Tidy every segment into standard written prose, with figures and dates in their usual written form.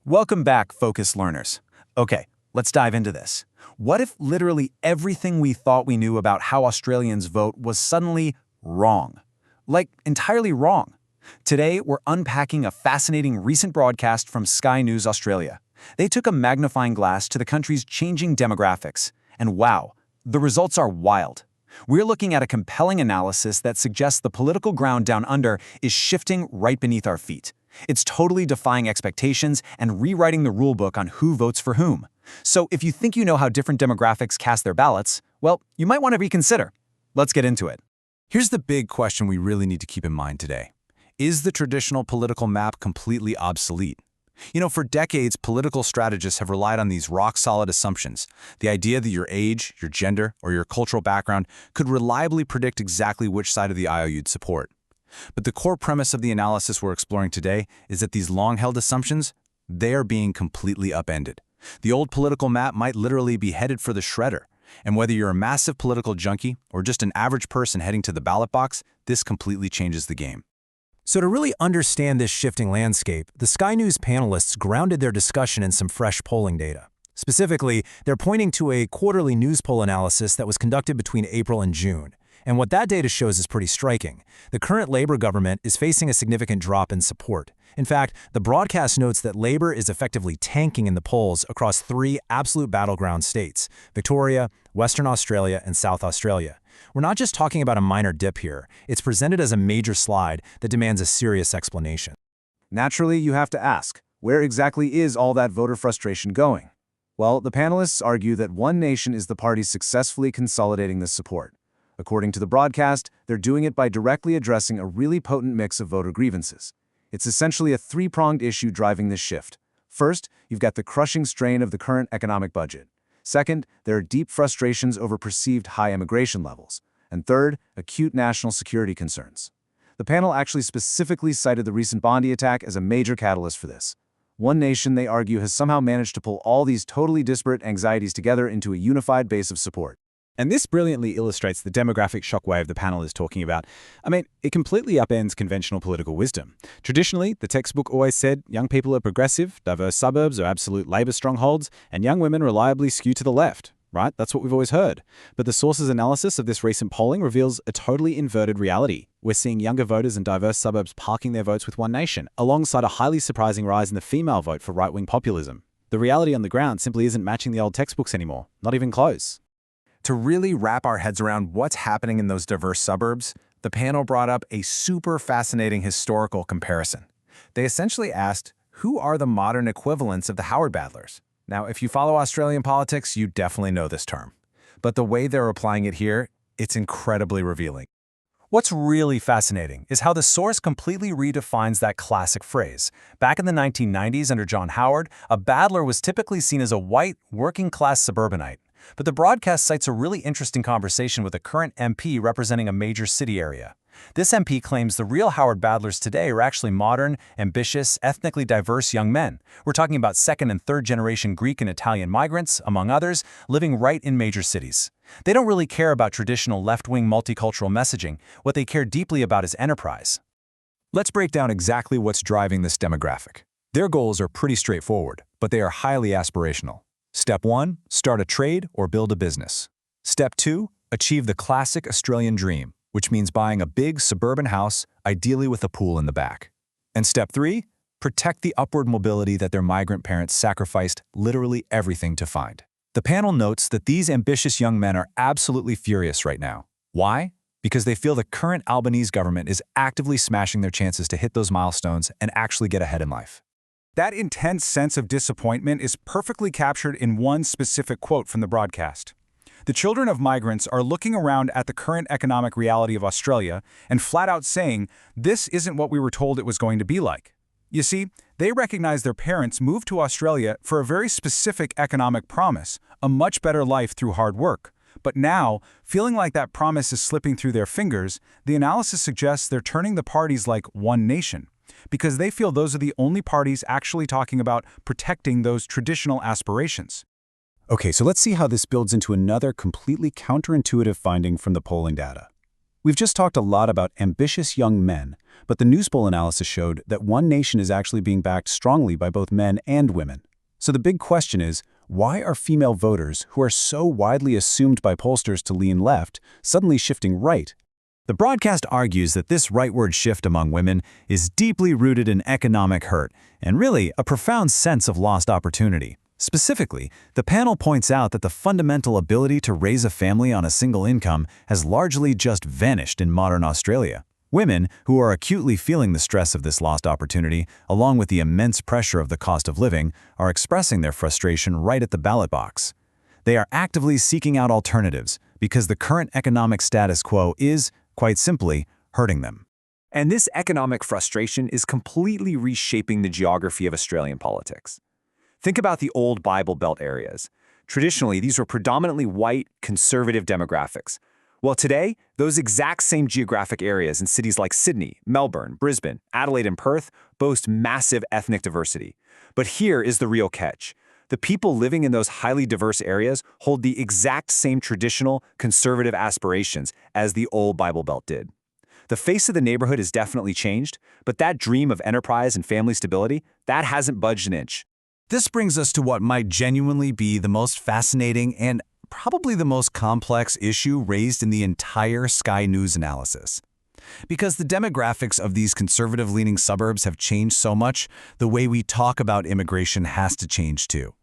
Welcome back, focused learners. Okay, let's dive into this. What if literally everything we thought we knew about how Australians vote was suddenly wrong? Like, entirely wrong. Today, we're unpacking a fascinating recent broadcast from Sky News Australia. They took a magnifying glass to the country's changing demographics, and wow, the results are wild. We're looking at a compelling analysis that suggests the political ground down under is shifting right beneath our feet. It's totally defying expectations and rewriting the rulebook on who votes for whom. So if you think you know how different demographics cast their ballots, well, you might want to reconsider. Let's get into it. Here's the big question we really need to keep in mind today. Is the traditional political map completely obsolete? For decades, political strategists have relied on these rock-solid assumptions. The idea that your age, your gender, or your cultural background could reliably predict exactly which side of the aisle you'd support. But the core premise of the analysis we're exploring today is that these long-held assumptions, they are being completely upended. The old political map might literally be headed for the shredder. And whether you're a massive political junkie or just an average person heading to the ballot box, this completely changes the game. So to really understand this shifting landscape, the Sky News panelists grounded their discussion in some fresh polling data. Specifically, they're pointing to a quarterly Newspoll analysis that was conducted between April and June. And what that data shows is pretty striking. The current Labour government is facing a significant drop in support. In fact, the broadcast notes that Labour is effectively tanking in the polls across three absolute battleground states: Victoria, Western Australia, and South Australia. We're not just talking about a minor dip here. It's presented as a major slide that demands a serious explanation. Naturally, you have to ask, where exactly is all that voter frustration going? Well, the panelists argue that One Nation is the party successfully consolidating this support. According to the broadcast, they're doing it by directly addressing a really potent mix of voter grievances. It's essentially a three-pronged issue driving this shift. First, you've got the crushing strain of the current economic budget. Second, there are deep frustrations over perceived high immigration levels. And third, acute national security concerns. The panel actually specifically cited the recent Bondi attack as a major catalyst for this. One Nation, they argue, has somehow managed to pull all these totally disparate anxieties together into a unified base of support. And this brilliantly illustrates the demographic shockwave the panel is talking about. It completely upends conventional political wisdom. Traditionally, the textbook always said young people are progressive, diverse suburbs are absolute Labour strongholds, and young women reliably skew to the left, right? That's what we've always heard. But the sources analysis of this recent polling reveals a totally inverted reality. We're seeing younger voters in diverse suburbs parking their votes with One Nation, alongside a highly surprising rise in the female vote for right-wing populism. The reality on the ground simply isn't matching the old textbooks anymore, not even close. To really wrap our heads around what's happening in those diverse suburbs, the panel brought up a super fascinating historical comparison. They essentially asked, who are the modern equivalents of the Howard Badlers? Now, if you follow Australian politics, you definitely know this term. But the way they're applying it here, it's incredibly revealing. What's really fascinating is how the source completely redefines that classic phrase. Back in the 1990s under John Howard, a Badler was typically seen as a white, working-class suburbanite. But the broadcast cites a really interesting conversation with a current MP representing a major city area. This MP claims the real Howard Badlers today are actually modern, ambitious, ethnically diverse young men. We're talking about second and third generation Greek and Italian migrants, among others, living right in major cities. They don't really care about traditional left-wing multicultural messaging. What they care deeply about is enterprise. Let's break down exactly what's driving this demographic. Their goals are pretty straightforward, but they are highly aspirational. Step 1, start a trade or build a business. Step 2, achieve the classic Australian dream, which means buying a big suburban house, ideally with a pool in the back. And step 3, protect the upward mobility that their migrant parents sacrificed literally everything to find. The panel notes that these ambitious young men are absolutely furious right now. Why? Because they feel the current Albanese government is actively smashing their chances to hit those milestones and actually get ahead in life. That intense sense of disappointment is perfectly captured in one specific quote from the broadcast. The children of migrants are looking around at the current economic reality of Australia and flat out saying, this isn't what we were told it was going to be like. You see, they recognize their parents moved to Australia for a very specific economic promise, a much better life through hard work. But now, feeling like that promise is slipping through their fingers, the analysis suggests they're turning the parties like One Nation, because they feel those are the only parties actually talking about protecting those traditional aspirations. Okay, so let's see how this builds into another completely counterintuitive finding from the polling data. We've just talked a lot about ambitious young men, but the Newspoll analysis showed that one nation is actually being backed strongly by both men and women. So the big question is, why are female voters, who are so widely assumed by pollsters to lean left, suddenly shifting right? The broadcast argues that this rightward shift among women is deeply rooted in economic hurt and really a profound sense of lost opportunity. Specifically, the panel points out that the fundamental ability to raise a family on a single income has largely just vanished in modern Australia. Women, who are acutely feeling the stress of this lost opportunity, along with the immense pressure of the cost of living, are expressing their frustration right at the ballot box. They are actively seeking out alternatives because the current economic status quo is, quite simply, hurting them. And this economic frustration is completely reshaping the geography of Australian politics. Think about the old Bible Belt areas. Traditionally, these were predominantly white, conservative demographics. Well, today, those exact same geographic areas in cities like Sydney, Melbourne, Brisbane, Adelaide, and Perth boast massive ethnic diversity. But here is the real catch. The people living in those highly diverse areas hold the exact same traditional, conservative aspirations as the old Bible Belt did. The face of the neighborhood has definitely changed, but that dream of enterprise and family stability, that hasn't budged an inch. This brings us to what might genuinely be the most fascinating and probably the most complex issue raised in the entire Sky News analysis. Because the demographics of these conservative-leaning suburbs have changed so much, the way we talk about immigration has to change too.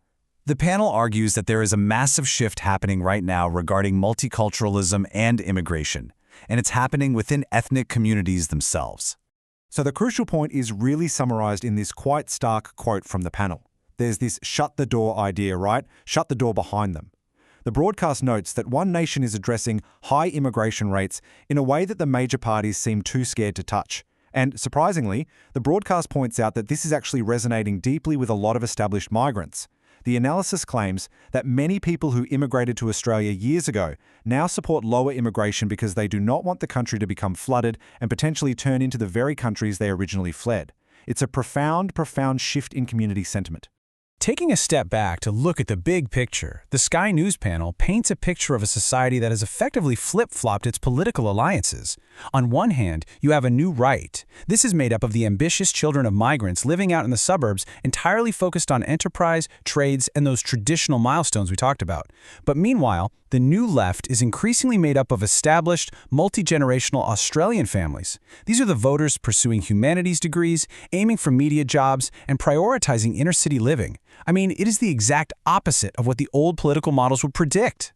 The panel argues that there is a massive shift happening right now regarding multiculturalism and immigration, and it's happening within ethnic communities themselves. So the crucial point is really summarized in this quite stark quote from the panel. There's this shut the door idea, right? Shut the door behind them. The broadcast notes that one nation is addressing high immigration rates in a way that the major parties seem too scared to touch. And surprisingly, the broadcast points out that this is actually resonating deeply with a lot of established migrants. The analysis claims that many people who immigrated to Australia years ago now support lower immigration because they do not want the country to become flooded and potentially turn into the very countries they originally fled. It's a profound shift in community sentiment. Taking a step back to look at the big picture, the Sky News panel paints a picture of a society that has effectively flip-flopped its political alliances. On one hand, you have a new right. This is made up of the ambitious children of migrants living out in the suburbs, entirely focused on enterprise, trades, and those traditional milestones we talked about. But meanwhile, the new left is increasingly made up of established, multi-generational Australian families. These are the voters pursuing humanities degrees, aiming for media jobs, and prioritizing inner-city living. I mean, it is the exact opposite of what the old political models would predict.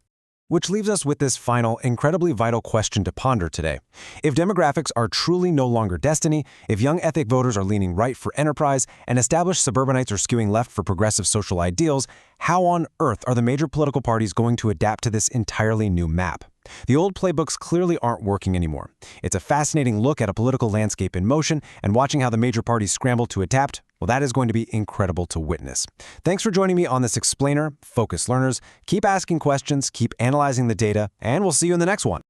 Which leaves us with this final, incredibly vital question to ponder today. If demographics are truly no longer destiny, if young ethnic voters are leaning right for enterprise, and established suburbanites are skewing left for progressive social ideals, how on earth are the major political parties going to adapt to this entirely new map? The old playbooks clearly aren't working anymore. It's a fascinating look at a political landscape in motion, and watching how the major parties scramble to adapt, well, that is going to be incredible to witness. Thanks for joining me on this Explainer, Focus Learners. Keep asking questions, keep analyzing the data, and we'll see you in the next one.